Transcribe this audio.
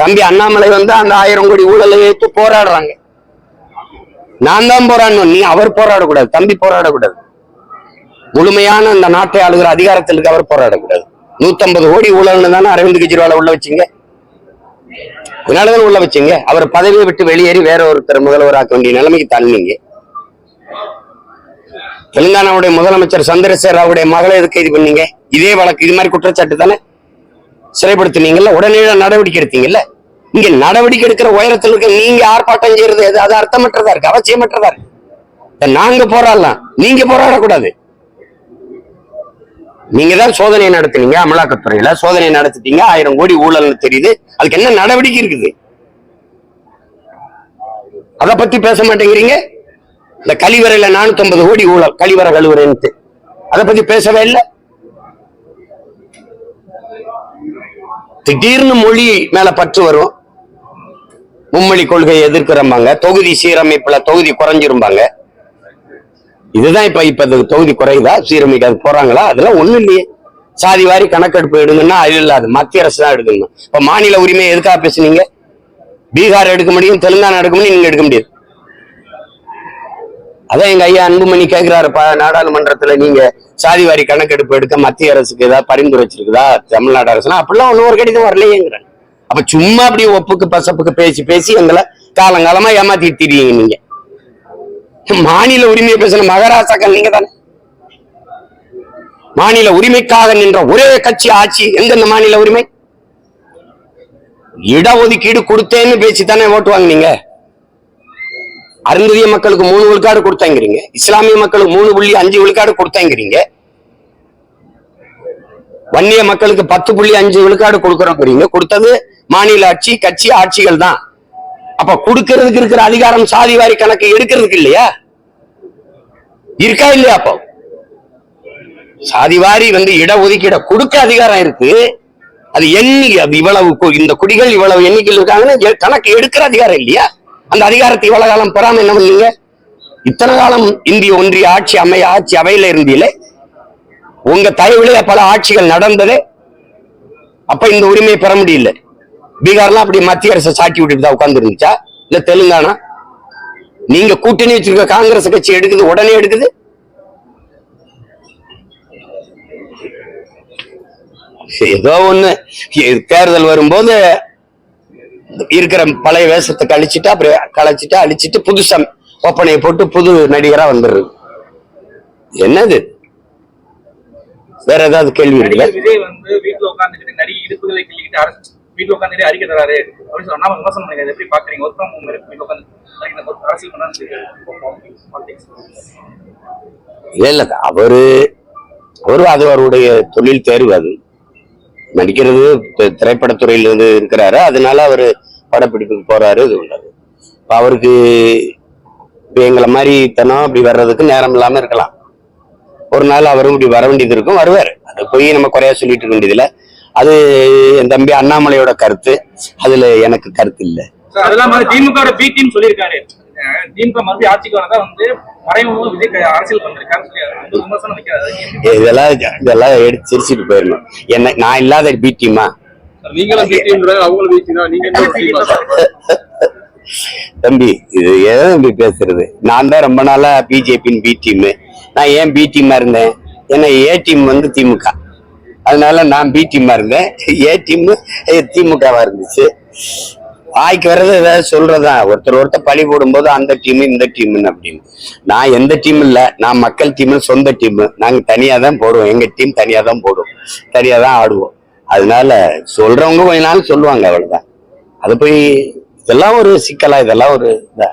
தம்பி அண்ணாமலை வந்து அந்த 1000 கோடி ஊழலை ஏற்று போராடுறாங்க. நான் தான் போராடணும், நீ அவர் போராடக்கூடாது, தம்பி போராடக்கூடாது. முழுமையான அந்த நாட்டை ஆளுகிற அதிகாரத்திற்கு அவர் போராடக்கூடாது. 150 கோடி ஊழல்னு தானே அரவிந்த் கெஜ்ரிவாலை உள்ள வச்சீங்க. அதனாலதான் உள்ள வச்சீங்க. அவர் பதவியை விட்டு வெளியேறி வேற ஒருத்தர் முதல்வராக்க வேண்டிய நிலைமைக்கு தள்ளினீங்க. தெலுங்கானாவுடைய முதலமைச்சர் சந்திரசேகர் ராவுடைய மகளை எதுக்கு கைது பண்ணீங்க? இதே வழக்கு, இது மாதிரி குற்றச்சாட்டு தானே. சிறைப்படுத்தினீங்கல்ல, உடனே நடவடிக்கை எடுத்தீங்கல்ல. இங்க நடவடிக்கை எடுக்கிற உயரத்தில் இருக்க நீங்க ஆர்ப்பாட்டம் செய்யறது அது அர்த்தமற்றதா இருக்கு, அவசியமற்றதா இருக்கு. நாங்க போராடலாம், நீங்க போராடக்கூடாது. நீங்க தான் சோதனை நடத்துனீங்க, அமலாக்கத்துறையில சோதனை நடத்திட்டீங்க. 1000 கோடி ஊழல்னு தெரியுது, அதுக்கு என்ன நடவடிக்கை இருக்குது? அத பத்தி பேச மாட்டேங்கிறீங்க. இந்த கழிவறையில 450 கோடி ஊழல், கழிவறை கழுவுறேன்ட்டு அதை பத்தி பேசவே இல்லை. திடீர்னு மொழி மேல பற்று வரும், மும்மொழி கொள்கையை எதிர்க்கிறம்பாங்க, தொகுதி சீரமைப்புல தொகுதி குறைஞ்சிருப்பாங்க. இதுதான் இப்ப தொகுதி குறையுதா, சீரமைக்காது போறாங்களா? அதெல்லாம் ஒண்ணும் இல்லையே. சாதி வாரி கணக்கெடுப்பு எடுங்கன்னா அது இல்லாது, மத்திய அரசு தான் எடுக்கணும். இப்ப மாநில உரிமையை எதுக்காக பேசுனீங்க? பீகார் எடுக்க முடியும், தெலுங்கானா எடுக்க முடியும், நீங்க எடுக்க முடியாது. அதான் எங்க ஐயா அன்புமணி கேட்கிறாரு நாடாளுமன்றத்துல, நீங்க சாதி வாரி கணக்கெடுப்பு எடுக்க மத்திய அரசுக்கு ஏதாவது பரிந்துரை வச்சிருக்குதா தமிழ்நாடு அரசுனா? அப்படிலாம் ஒன்னும் ஒரு கடிதம் வரலையேங்கிற. அப்ப சும்மா அப்படி ஒப்புக்கு பசப்புக்கு பேசி பேசி எங்களை காலங்காலமா ஏமாத்திட்டு திரியுங்க. நீங்க மாநில உரிமையை பேசின மகாராஷ்டிராக்கள் நீங்க தானே. மாநில உரிமைக்காக நின்ற ஒரே கட்சி ஆட்சி எந்த மாநில உரிமை? இடஒதுக்கீடு கொடுத்தேன்னு பேசித்தானே ஓட்டு வாங்கினீங்க. அருந்ததிய மக்களுக்கு 3 விழுக்காடு கொடுத்தாங்கிறீங்க, இஸ்லாமிய மக்களுக்கு 3.5 விழுக்காடு கொடுத்தாங்கிறீங்க, வன்னிய மக்களுக்கு 10.5 விழுக்காடு கொடுக்கறோங்கிறீங்க. கொடுத்தது மாநில ஆட்சி கட்சி ஆட்சிகள் தான். அப்ப கொடுக்கறதுக்கு இருக்கிற அதிகாரம் சாதி வாரி கணக்கு எடுக்கிறதுக்கு இல்லையா? இருக்கா இல்லையா? அப்போ சாதி வாரி இடஒதுக்கீட கொடுக்க அதிகாரம் இருக்கு. அது அது இவ்வளவு, இந்த குடிகள் இவ்வளவு எண்ணிக்கையில் இருக்காங்கன்னு கணக்கு எடுக்கிற அதிகாரம் இல்லையா? அந்த அதிகாரத்தை இவ்வளவு காலம் பெறாம என்ன பண்ணீங்க? இத்தனை காலம் இந்திய ஒன்றிய ஆட்சி அவையில இருந்தீங்களே, உங்க தயவுல பல ஆட்சிகள் நடந்ததே. அப்ப இந்த உரிமையை பெற முடியல. பீகார்லாம் அப்படி மத்திய அரசை சாட்டி விட்டுட்டு தான் உட்கார்ந்து இருந்துச்சா? இல்ல தெலுங்கானா நீங்க கூட்டணி வச்சிருக்க காங்கிரஸ் கட்சி எடுக்குது, உடனே எடுக்குது. ஏதோ ஒண்ணு தேர்தல் வரும்போது இருக்கிற பழைய வேஷத்தை கழிச்சுட்டு அப்புறம் கழிச்சுட்டு அழிச்சிட்டு புதுசா ஒப்பனையை போட்டு புது நடிகரா வந்துடுறது. என்னது? வேற ஏதாவது கேள்வி இருக்குல்ல? விஜய் வீட்டுல உட்காந்துட்டு நடிகை இடுப்புகளை கிள்ளிக்கிட்டு வீட்டுல உட்காந்துட்டு அறிக்கை தராரு அப்படின்னு சொன்னா விமர்சனம் பண்ணீங்க. எப்படி பாக்குறீங்க? ஒர்க் ஃப்ரம் ஹோம் வீட்டுல உட்காந்து அரசியல் பண்ணான்னு இல்ல அவரு அது அவருடைய தொழில் தேர்வு. அது நடிக்கிறது திரைப்படத்துறையில இருக்கிறாரு, அதனால அவரு படப்பிடிப்புக்கு போறாரு. இது உள்ளது. இப்ப அவருக்கு எங்களை மாதிரி தினம் அப்படி வர்றதுக்கு நேரம் இல்லாம இருக்கலாம். ஒரு நாள் அவரும் இப்படி வர வேண்டியது இருக்கும், வருவாரு. அதை போய் நம்ம குறையா சொல்லிட்டு இருக்க வேண்டியதுல. அது என் தம்பி அண்ணாமலையோட கருத்து, அதுல எனக்கு கருத்து இல்ல. அதெல்லாம் திமுக பி டீம் சொல்லியிருக்காரு. திமுக மறுபடியும் ஆட்சிக்கு வரதான் மறைமுக விஜய் அரசியல் பண்ணிருக்காரு விமர்சனம் வைக்கிறாரு. இதெல்லாம் எடுத்து சிரிச்சுட்டு போயிடணும். என்ன நான் இல்லாத பி டீமா? தம்பி இது எதை தம்பி பேசுறது? நான் தான் ரொம்ப நாளா பிஜேபியின் பி டீம். நான் ஏன் பி டீமா இருந்தேன்? ஏன்னா ஏ டீம் திமுக, அதனால நான் பி டீமா இருந்தேன். ஏ டீம் திமுகவா இருந்துச்சு. வாய்க்கு வர்றது ஏதாவது சொல்றதான். ஒருத்தர் பழி போடும்போது அந்த டீம் இந்த டீம்னு அப்படின்னு. நான் எந்த டீம் இல்ல, நான் மக்கள் டீம், சொந்த டீம். நாங்க தனியா தான் போடுவோம், எங்க டீம் தனியா தான் போடுவோம், தனியா தான் ஆடுவோம். அதனால சொல்றவங்க கொஞ்ச நாள் சொல்லுவாங்க, அவ்வளவுதான். அது போய் இதெல்லாம் ஒரு சிக்கலா, இதெல்லாம் ஒரு இதா